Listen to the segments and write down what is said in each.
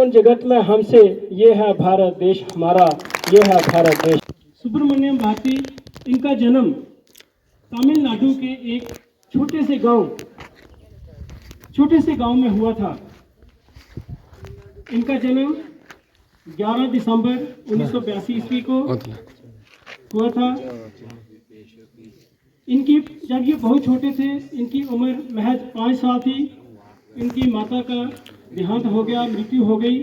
कौन जगत में हमसे, ये है भारत देश हमारा, ये है भारत देश। सुब्रमण्यम भारती, इनका जन्म तमिलनाडु के एक छोटे से गांव में हुआ था। इनका जन्म 11 दिसंबर 1982 ईस्वी को हुआ था। इनकी जब ये बहुत छोटे थे, इनकी उम्र महज 5 साल थी। इनकी माता का देहांत हो गया, मृत्यु हो गई।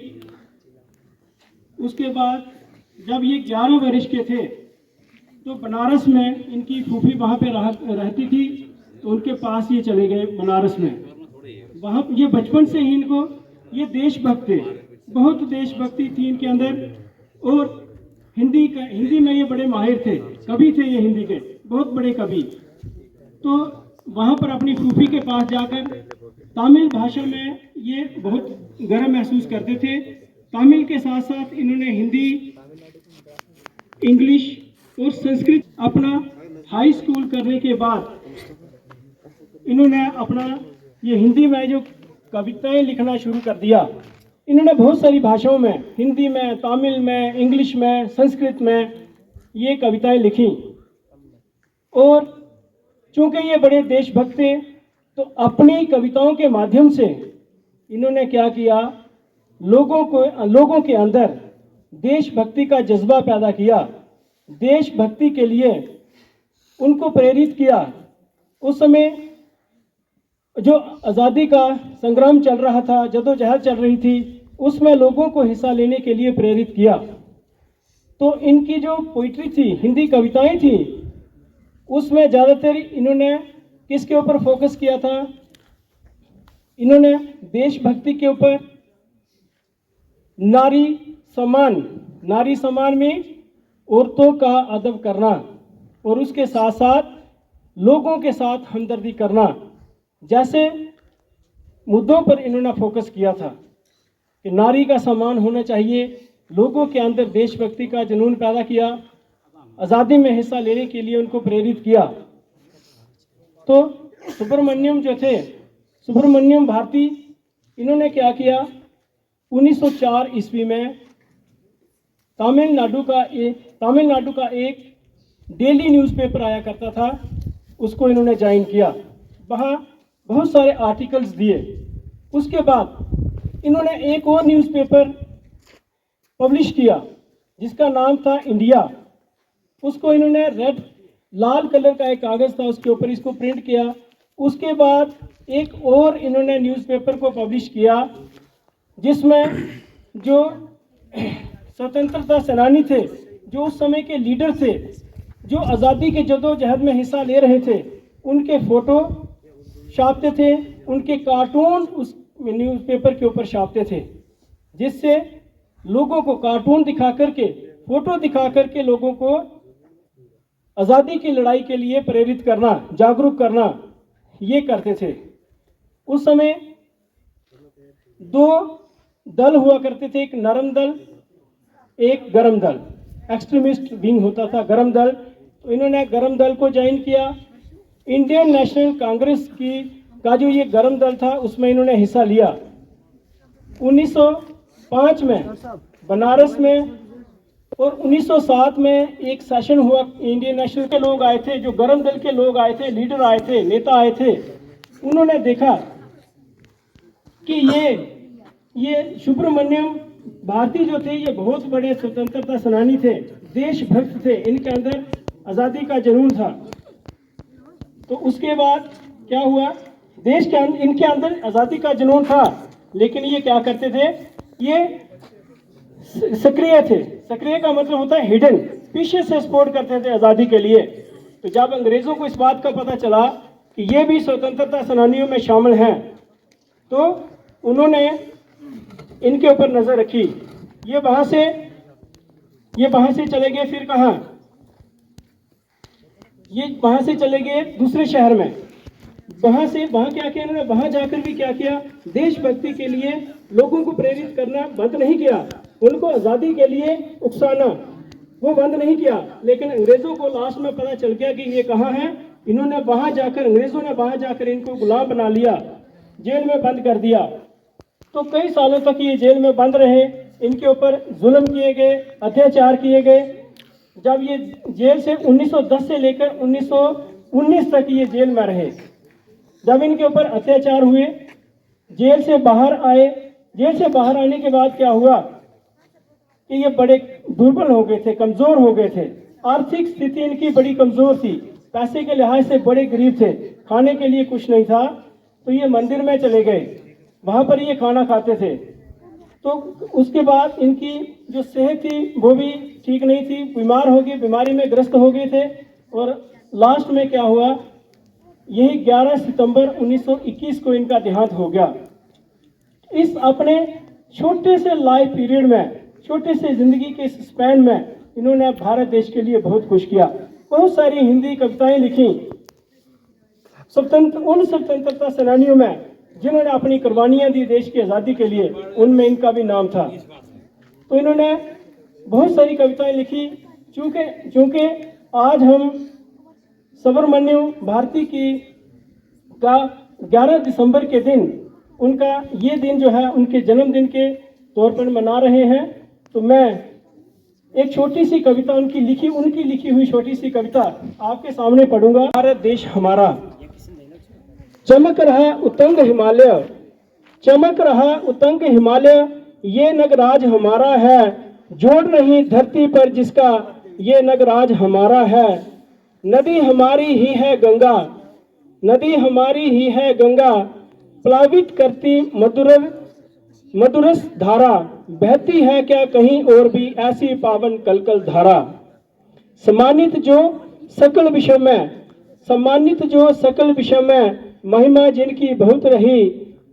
उसके बाद जब ये 11 वर्ष के थे तो बनारस में इनकी फूफी वहाँ पे रहती थी, तो उनके पास ये चले गए बनारस में। वहाँ ये बचपन से ही इनको ये देशभक्त थे, बहुत देशभक्ति थी इनके अंदर। और हिंदी में ये बड़े माहिर थे, कवि थे ये हिंदी के बहुत बड़े कवि। तो वहाँ पर अपनी फूफी के पास जाकर तमिल भाषा में ये बहुत गर्व महसूस करते थे। तमिल के साथ साथ इन्होंने हिंदी, इंग्लिश और संस्कृत अपना हाई स्कूल करने के बाद इन्होंने अपना ये हिंदी में जो कविताएं लिखना शुरू कर दिया। इन्होंने बहुत सारी भाषाओं में, हिंदी में, तमिल में, इंग्लिश में, संस्कृत में ये कविताएं लिखी। और चूंकि ये बड़े देशभक्त थे तो अपनी कविताओं के माध्यम से इन्होंने क्या किया, लोगों के अंदर देशभक्ति का जज्बा पैदा किया, देशभक्ति के लिए उनको प्रेरित किया। उस समय जो आज़ादी का संग्राम चल रहा था, जदोजहद चल रही थी, उसमें लोगों को हिस्सा लेने के लिए प्रेरित किया। तो इनकी जो पोइट्री थी, हिंदी कविताएं थी, उसमें ज़्यादातर इन्होंने किसके ऊपर फोकस किया था? इन्होंने देशभक्ति के ऊपर, नारी सम्मान में औरतों का अदब करना और उसके साथ साथ लोगों के साथ हमदर्दी करना जैसे मुद्दों पर इन्होंने फोकस किया था कि नारी का सम्मान होना चाहिए। लोगों के अंदर देशभक्ति का जुनून पैदा किया, आज़ादी में हिस्सा लेने के लिए उनको प्रेरित किया। तो सुब्रमण्यम भारती, इन्होंने क्या किया, 1904 ईस्वी में तमिलनाडु का एक डेली न्यूज़पेपर आया करता था, उसको इन्होंने ज्वाइन किया। वहाँ बहुत सारे आर्टिकल्स दिए। उसके बाद इन्होंने एक और न्यूज़पेपर पब्लिश किया जिसका नाम था इंडिया। उसको इन्होंने लाल कलर का एक कागज़ था, उसके ऊपर इसको प्रिंट किया। उसके बाद एक और इन्होंने न्यूज़पेपर को पब्लिश किया जिसमें जो स्वतंत्रता सेनानी थे, जो उस समय के लीडर थे, जो आज़ादी के जदोजहद में हिस्सा ले रहे थे, उनके फ़ोटो छापते थे, उनके कार्टून उस न्यूज़पेपर के ऊपर छापते थे, जिससे लोगों को कार्टून दिखा करके, फोटो दिखा करके लोगों को आज़ादी की लड़ाई के लिए प्रेरित करना, जागरूक करना, ये करते थे। उस समय 2 दल हुआ करते थे, एक नरम दल, एक गरम दल। एक्सट्रीमिस्ट विंग होता था गरम दल। तो इन्होंने गरम दल को ज्वाइन किया। इंडियन नेशनल कांग्रेस का जो ये गरम दल था उसमें इन्होंने हिस्सा लिया। 1905 में बनारस में और 1907 में एक सेशन हुआ। इंडियन नेशनल के लोग आए थे, जो गरम दल के लोग आए थे, लीडर आए थे, नेता आए थे। उन्होंने देखा कि ये सुब्रमण्यम भारती जो थे, ये बहुत बड़े स्वतंत्रता सेनानी थे, देशभक्त थे, इनके अंदर आज़ादी का जुनून था। तो उसके बाद क्या हुआ, इनके अंदर आज़ादी का जुनून था, लेकिन ये क्या करते थे, ये सक्रिय थे। सक्रिय का मतलब होता है हिडन, पीछे से सपोर्ट करते थे आज़ादी के लिए। तो जब अंग्रेज़ों को इस बात का पता चला कि ये भी स्वतंत्रता सेनानियों में शामिल हैं, तो उन्होंने इनके ऊपर नज़र रखी। ये वहाँ से चले गए। फिर कहाँ? ये वहाँ से चले गए दूसरे शहर में। वहाँ क्या किया इन्होंने, वहाँ जाकर भी क्या किया, देशभक्ति के लिए लोगों को प्रेरित करना बंद नहीं किया, उनको आज़ादी के लिए उकसाना वो बंद नहीं किया। लेकिन अंग्रेज़ों को लास्ट में पता चल गया कि ये कहाँ है। इन्होंने वहाँ जाकर, अंग्रेज़ों ने वहाँ जाकर इनको गुलाम बना लिया, जेल में बंद कर दिया। तो कई सालों तक ये जेल में बंद रहे, इनके ऊपर जुल्म किए गए, अत्याचार किए गए। जब ये जेल से 1910 से लेकर 1919 तक ये जेल में रहे। जब इनके ऊपर अत्याचार हुए, जेल से बाहर आए, जेल से बाहर आने के बाद क्या हुआ कि ये बड़े दुर्बल हो गए थे, कमज़ोर हो गए थे। आर्थिक स्थिति इनकी बड़ी कमज़ोर थी, पैसे के लिहाज से बड़े गरीब थे, खाने के लिए कुछ नहीं था। तो ये मंदिर में चले गए, वहाँ पर ये खाना खाते थे। तो उसके बाद इनकी जो सेहत थी वो भी ठीक नहीं थी, बीमार हो गए, बीमारी में ग्रस्त हो गए थे। और लास्ट में क्या हुआ, यही 11 सितंबर 1921 को इनका देहांत हो गया। इस अपने छोटे से लाइफ पीरियड में, छोटे से जिंदगी के स्पैन में इन्होंने भारत देश के लिए बहुत कुछ किया। बहुत सारी हिंदी कविताएं लिखी। उन स्वतंत्रता सेनानियों में जिन्होंने अपनी कुर्बानियां दी देश की आज़ादी के लिए, उनमें इनका भी नाम था। तो इन्होंने बहुत सारी कविताएं लिखी। चूँकि आज हम सुब्रमण्यम भारती की का 11 दिसंबर के दिन, उनका ये दिन जो है उनके जन्मदिन के तौर पर मना रहे हैं। तो मैं एक छोटी सी कविता उनकी लिखी हुई छोटी सी कविता आपके सामने पढ़ूंगा। भारत देश हमारा, चमक रहा उतंग हिमालय, चमक रहा उतंग हिमालय, ये नगराज हमारा है। जोड़ नहीं धरती पर जिसका, ये नगराज हमारा है। नदी हमारी ही है गंगा, नदी हमारी ही है गंगा, प्लावित करती मधुरस धारा, बहती है क्या कहीं और भी ऐसी पावन कलकल धारा। सम्मानित जो सकल विषय में महिमा जिनकी बहुत रही,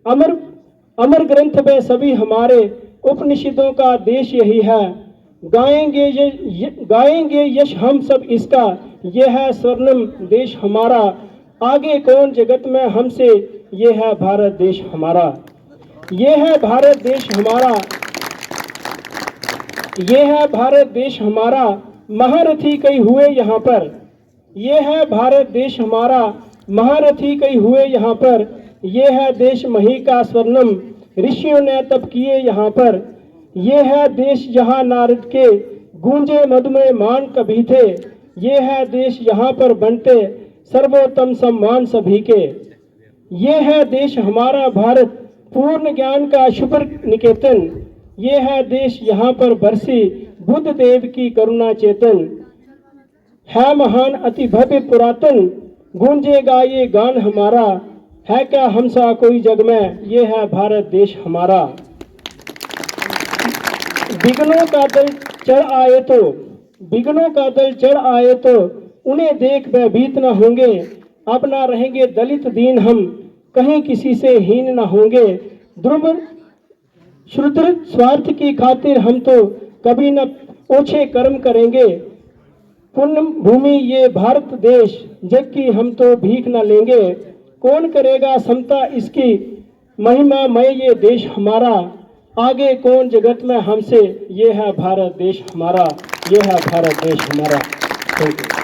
अमर ग्रंथ में सभी हमारे उपनिषदों का देश यही है। गाएंगे यश हम सब इसका, ये है स्वर्णिम देश हमारा। आगे कौन जगत में हमसे, ये है भारत देश हमारा। ये है भारत देश हमारा, ये है भारत देश हमारा, महारथी कई हुए यहाँ पर। ये है भारत देश हमारा, महारथी कई हुए यहाँ पर। ये है देश मही का स्वर्णम, ऋषियों ने तप किए यहाँ पर। ये है देश जहाँ नारद के गूंजे मधुमय मान कभी थे। ये है देश यहाँ पर बनते सर्वोत्तम सम्मान सभी के। ये है देश हमारा भारत, पूर्ण ज्ञान का शुभ निकेतन। ये है देश यहाँ पर बरसी बुद्ध देव की करुणा चेतन। है महान अति भव्य पुरातन, गूंजेगा ये गान हमारा। है क्या हमसा कोई जग में, ये है भारत देश हमारा। बिगनों का दल चढ़ आए तो उन्हें देख भयभीत न होंगे। अपना रहेंगे दलित दीन हम, कहीं किसी से हीन न होंगे। ध्रुव श्रुद्र स्वार्थ की खातिर हम तो कभी न ओछे कर्म करेंगे। पुण्य भूमि ये भारत देश, जग की हम तो भीख न लेंगे। कौन करेगा समता इसकी, महिमामय ये देश हमारा। आगे कौन जगत में हमसे, ये है भारत देश हमारा। ये है भारत देश हमारा। Thank you.